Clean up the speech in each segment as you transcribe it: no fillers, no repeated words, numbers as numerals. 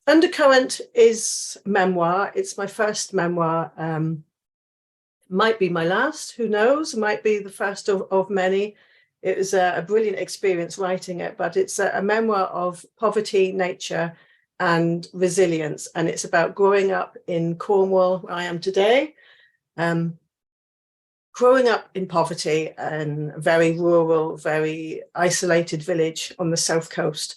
Undercurrent is memoir. It's my first memoir. Might be my last, who knows? Might be the first of many. It was a brilliant experience writing it, but it's a memoir of poverty, nature, and resilience. And it's about growing up in Cornwall, where I am today. Growing up in poverty in a very rural, very isolated village on the south coast.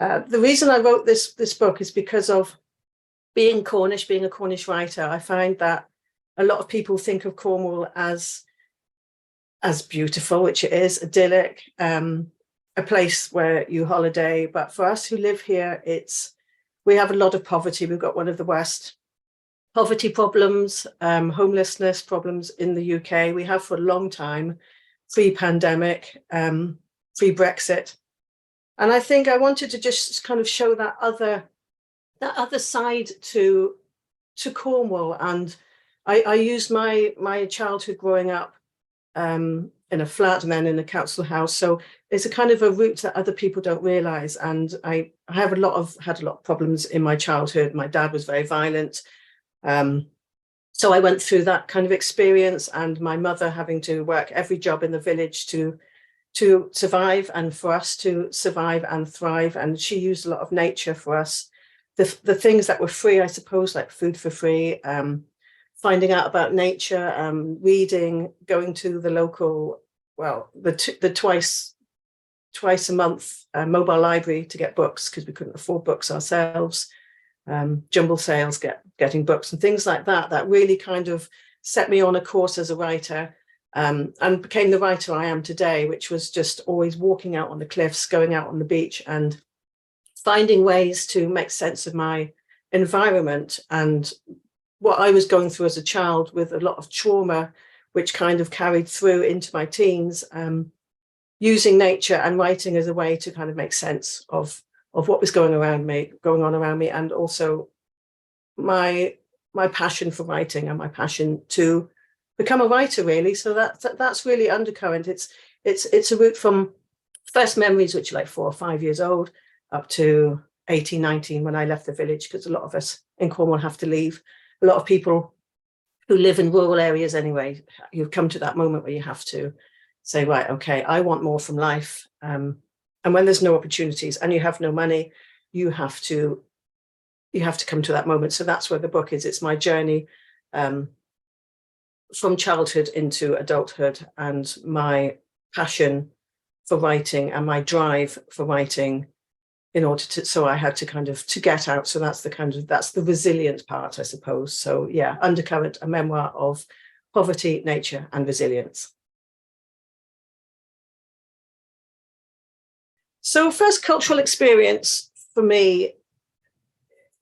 The reason I wrote this book is because of being Cornish, being a Cornish writer. I find that a lot of people think of Cornwall as beautiful, which it is, idyllic, a place where you holiday. But for us who live here, we have a lot of poverty. We've got one of the worst poverty problems, homelessness problems in the UK. We have for a long time, pre-pandemic, pre-Brexit. And I think I wanted to just kind of show that other side to Cornwall. And I used my childhood growing up in a flat and then in a council house. So it's a kind of a route that other people don't realise. And I had a lot of problems in my childhood. My dad was very violent. So I went through that kind of experience, and my mother having to work every job in the village to survive, and for us to survive and thrive. And she used a lot of nature for us. The things that were free, I suppose, like food for free, finding out about nature, reading, going to the local, the twice a month mobile library to get books because we couldn't afford books ourselves. Jumble sales, getting books and things like that really kind of set me on a course as a writer, and became the writer I am today, which was just always walking out on the cliffs, going out on the beach and finding ways to make sense of my environment and what I was going through as a child with a lot of trauma, which kind of carried through into my teens, using nature and writing as a way to kind of make sense of what was going on around me, and also my passion for writing and my passion to become a writer, really. So that's really Undercurrent. It's a route from first memories, which are like 4 or 5 years old, up to 18, 19 when I left the village, because a lot of us in Cornwall have to leave. A lot of people who live in rural areas anyway, you've come to that moment where you have to say, right, okay, I want more from life. And when there's no opportunities and you have no money, you have to come to that moment. So that's where the book is. It's my journey from childhood into adulthood, and my passion for writing and my drive for writing in order to, so I had to kind of to get out. So that's the resilient part, I suppose. So yeah, Undercurrent, a memoir of poverty, nature, and resilience. So first cultural experience for me,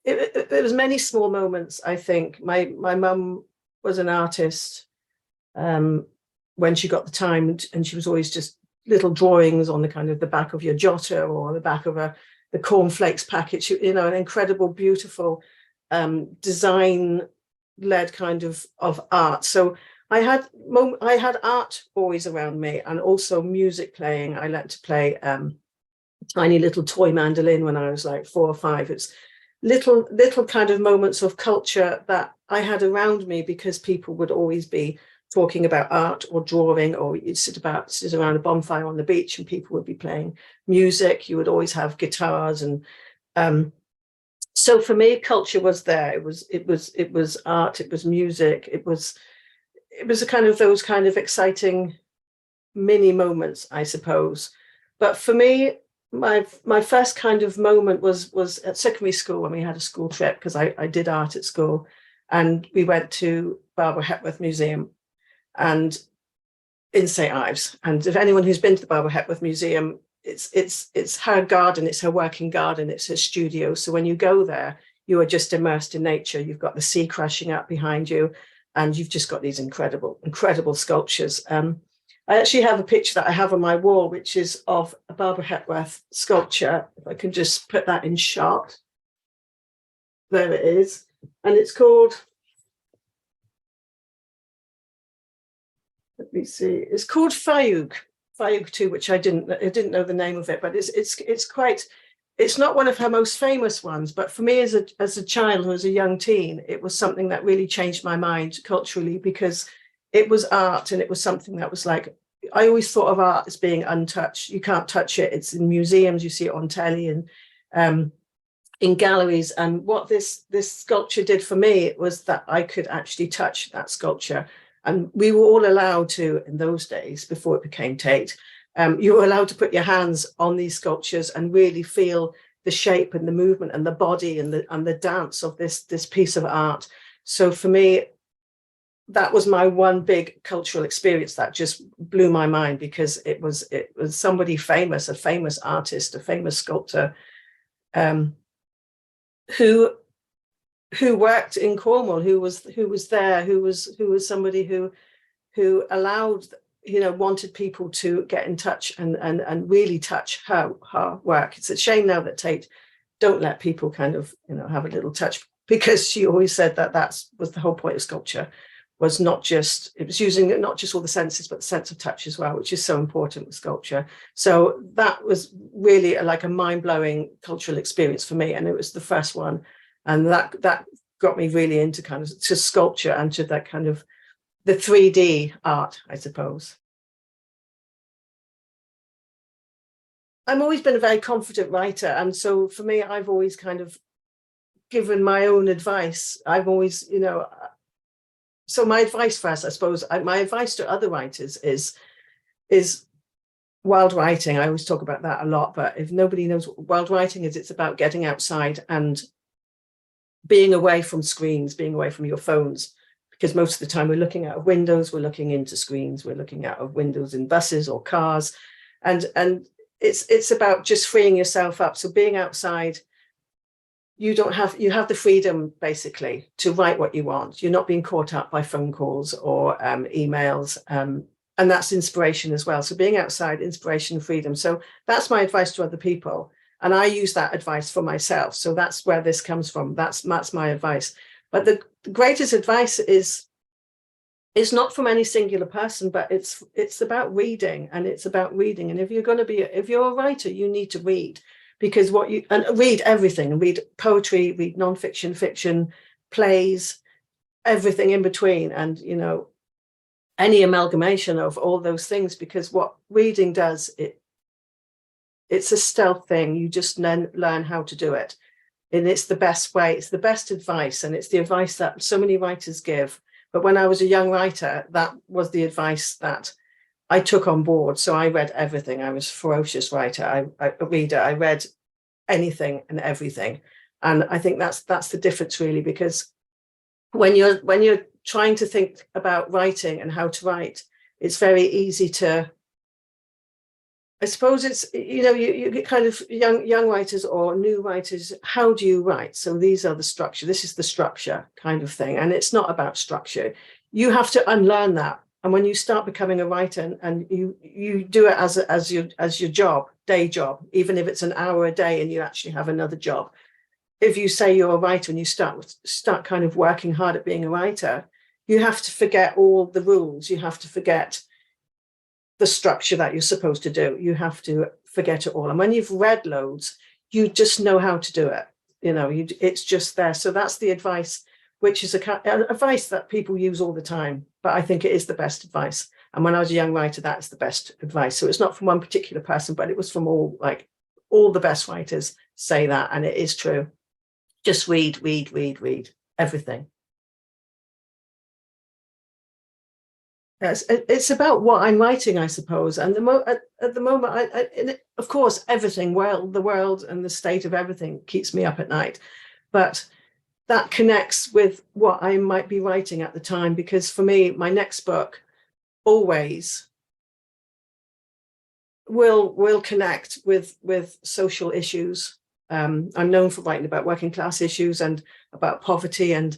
it was many small moments, I think. My mum was an artist when she got the time, and she was always just little drawings on the kind of the back of your jotter or the back of the cornflakes packet, an incredible, beautiful design-led kind of art. So I had art always around me, and also music playing. I learned to play tiny little toy mandolin when I was like 4 or 5. It's little kind of moments of culture that I had around me, because people would always be talking about art or drawing, or you'd sit around a bonfire on the beach and people would be playing music. You would always have guitars, and so for me, culture was there. It was art. It was music. It was a kind of those kind of exciting mini moments, I suppose. But for me, my first kind of moment was at secondary school, when we had a school trip, because I did art at school, and we went to Barbara Hepworth Museum and in St Ives. And if anyone who's been to the Barbara Hepworth Museum, it's her garden, it's her working garden, it's her studio. So when you go there, you are just immersed in nature. You've got the sea crashing up behind you, and you've just got these incredible sculptures. I actually have a picture that I have on my wall, which is of a Barbara Hepworth sculpture. If I can just put that in shot. There it is. And it's called, let me see, it's called Fayug 2, which I didn't know the name of it, but it's it's not one of her most famous ones, but for me as a child, who was a young teen, it was something that really changed my mind culturally, because it was art, and it was something that was like, I always thought of art as being untouched. You can't touch it. It's in museums, you see it on telly and in galleries. And what this sculpture did for me was that I could actually touch that sculpture. And we were all allowed to, in those days, before it became Tate, you were allowed to put your hands on these sculptures and really feel the shape and the movement and the body and the dance of this piece of art. So for me, that was my one big cultural experience that just blew my mind, because it was somebody famous, a famous artist, a famous sculptor, who worked in Cornwall, who was there, who was somebody who allowed, wanted people to get in touch and really touch her work. It's a shame now that Tate don't let people kind of, have a little touch, because she always said that was the whole point of sculpture, was it was using not just all the senses, but the sense of touch as well, which is so important with sculpture. So that was really like a mind-blowing cultural experience for me. And it was the first one. And that got me really into kind of to sculpture and to that kind of the 3D art, I suppose. I've always been a very confident writer. And so for me, I've always kind of given my own advice. I've always, so my advice first, I suppose, my advice to other writers is wild writing. I always talk about that a lot, but if nobody knows what wild writing is, it's about getting outside and being away from screens, being away from your phones, because most of the time we're looking out of windows, we're looking into screens, we're looking out of windows in buses or cars, and it's about just freeing yourself up. So being outside, you have the freedom basically to write what you want. You're not being caught up by phone calls or emails, and that's inspiration as well. So being outside, inspiration, freedom. So that's my advice to other people, and I use that advice for myself. So that's where this comes from. That's my advice. But the greatest advice is not from any singular person, but it's about reading, and it's about reading. And if you're a writer, you need to read. Because read everything, and read poetry, read nonfiction, fiction, plays, everything in between, and any amalgamation of all those things. Because what reading does, it's a stealth thing. You just learn how to do it, and it's the best way. It's the best advice, and it's the advice that so many writers give. But when I was a young writer, that was the advice that I took on board. So I read everything. I was a ferocious writer, a reader. I read anything and everything. And I think that's the difference, really, because when you're trying to think about writing and how to write, it's very easy to, I suppose it's, you get kind of young writers or new writers, how do you write? So these are the structure. This is the structure kind of thing. And it's not about structure. You have to unlearn that. And when you start becoming a writer and you do it as your job, day job, even if it's an hour a day and you actually have another job, if you say you're a writer and you start kind of working hard at being a writer, you have to forget all the rules. You have to forget the structure that you're supposed to do. You have to forget it all. And when you've read loads, you just know how to do it. It's just there. So that's the advice, which is advice that people use all the time. But I think it is the best advice. And when I was a young writer, that's the best advice. So it's not from one particular person, but it was from all the best writers say that. And it is true. Just read everything. Yes, it's about what I'm writing, I suppose. And at the moment, of course, everything, the world and the state of everything keeps me up at night. But that connects with what I might be writing at the time, because for me, my next book always will connect with social issues. I'm known for writing about working class issues and about poverty and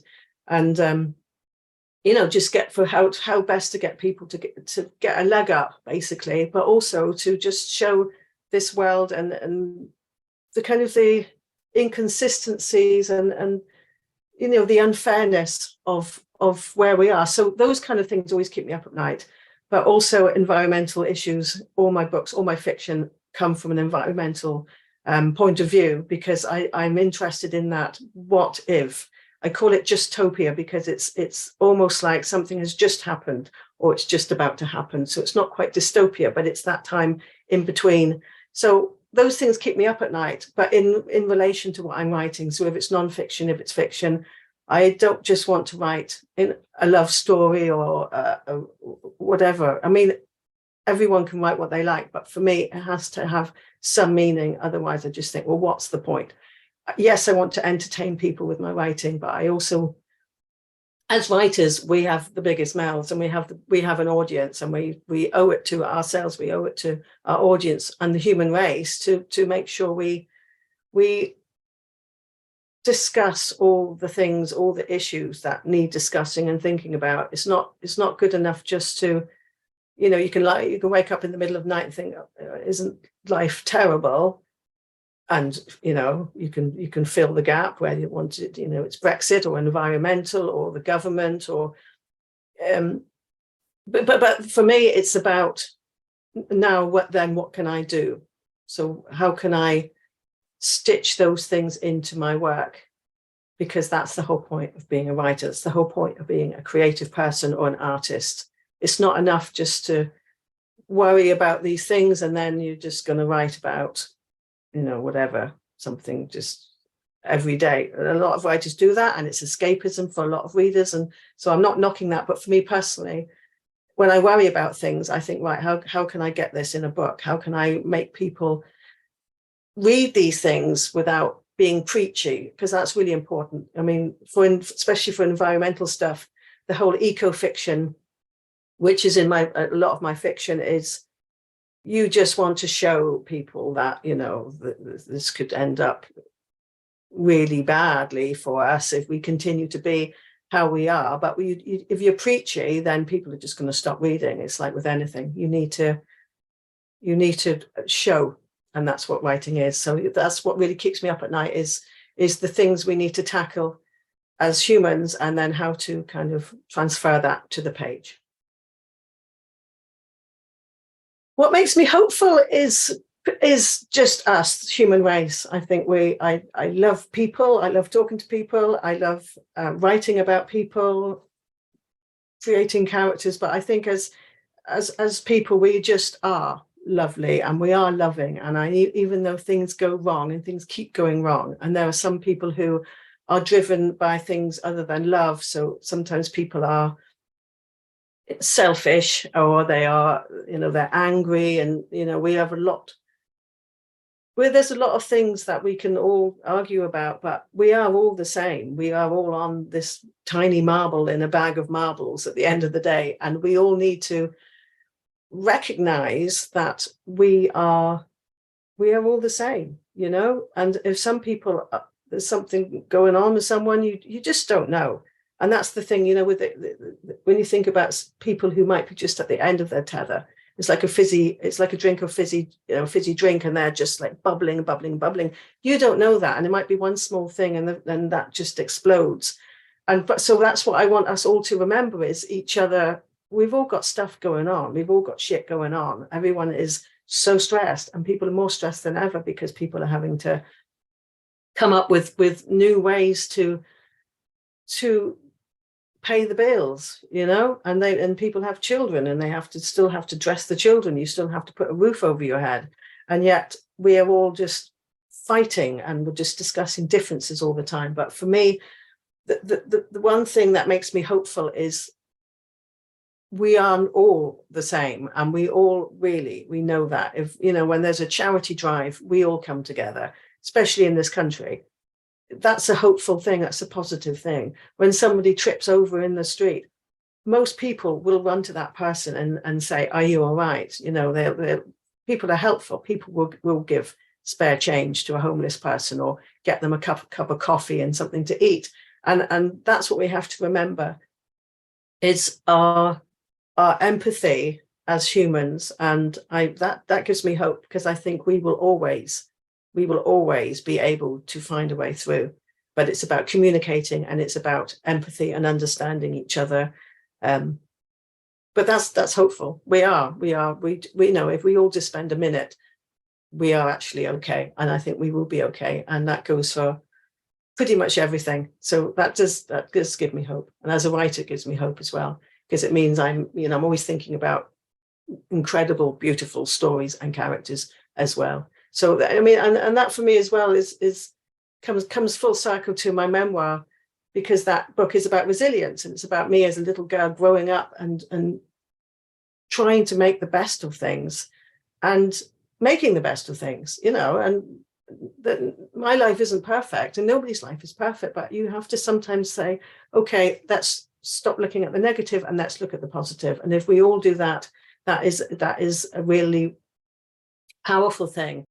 just get for how best to get people to get a leg up, basically, but also to just show this world and the kind of the inconsistencies and the unfairness of where we are. So those kind of things always keep me up at night, but also environmental issues. All my books, all my fiction come from an environmental point of view, because I'm interested in that. What if? I call it justopia because it's almost like something has just happened or it's just about to happen. So it's not quite dystopia, but it's that time in between. So those things keep me up at night, but in relation to what I'm writing. So if it's nonfiction, if it's fiction, I don't just want to write in a love story or whatever. I mean, everyone can write what they like, but for me, it has to have some meaning. Otherwise, I just think, well, what's the point? Yes, I want to entertain people with my writing, but I also, as writers, we have the biggest mouths, and we have an audience, and we owe it to ourselves, we owe it to our audience and the human race to make sure we discuss all the things, all the issues that need discussing and thinking about. It's not good enough just to, you know, you can wake up in the middle of the night and think, isn't life terrible? And, you know, you can fill the gap where you want it, you know, it's Brexit or environmental or the government or, but for me, it's about now, what can I do? So how can I stitch those things into my work? Because that's the whole point of being a writer. It's the whole point of being a creative person or an artist. It's not enough just to worry about these things and then you're just going to write about, you know, whatever, something just every day. A lot of writers do that, and it's escapism for a lot of readers. And so I'm not knocking that, but for me personally, when I worry about things, I think, right, how can I get this in a book? How can I make people read these things without being preachy? Because that's really important. I mean, especially for environmental stuff, the whole eco-fiction, which is in a lot of my fiction, is you just want to show people that, you know, this could end up really badly for us if we continue to be how we are. But if you're preachy, then people are just going to stop reading. It's like with anything, you need to show, and that's what writing is. So that's what really keeps me up at night is the things we need to tackle as humans, and then how to kind of transfer that to the page. What makes me hopeful is just us, human race. I think I love people. I love talking to people. I love writing about people, creating characters. But I think as people, we just are lovely and we are loving. And even though things go wrong and things keep going wrong, and there are some people who are driven by things other than love. So sometimes people are selfish, or they are, you know, they're angry, and, you know, there's a lot of things that we can all argue about, but we are all the same. We are all on this tiny marble in a bag of marbles at the end of the day, and we all need to recognize that we are all the same, you know. And if some people, there's something going on with someone, you just don't know. And that's the thing, you know, with when you think about people who might be just at the end of their tether, it's like a drink of fizzy drink, and they're just like bubbling. You don't know that, and it might be one small thing, and then that just explodes. So that's what I want us all to remember is each other. We've all got stuff going on. We've all got shit going on. Everyone is so stressed, and people are more stressed than ever because people are having to come up with new ways to pay the bills, you know, and people have children, and they still have to dress the children. You still have to put a roof over your head. And yet we are all just fighting, and we're just discussing differences all the time. But for me, the one thing that makes me hopeful is we are all the same, and we know that. If, you know, when there's a charity drive, we all come together, especially in this country. That's a hopeful thing. That's a positive thing. When somebody trips over in the street, most people will run to that person and say, "Are you all right?" You know, people are helpful. People will give spare change to a homeless person, or get them a cup of coffee and something to eat. And that's what we have to remember is our empathy as humans. And that gives me hope, because I think we will always be able to find a way through. But it's about communicating, and it's about empathy and understanding each other. But that's hopeful. We know if we all just spend a minute we are actually okay. And I think we will be okay. And that goes for pretty much everything. So that does give me hope. And as a writer, it gives me hope as well, because it means I'm always thinking about incredible, beautiful stories and characters as well. So I mean, and that for me as well comes full circle to my memoir, because that book is about resilience, and it's about me as a little girl growing up and trying to make the best of things and making the best of things, and that my life isn't perfect and nobody's life is perfect, but you have to sometimes say, okay, let's stop looking at the negative and let's look at the positive. And if we all do that, that is a really powerful thing.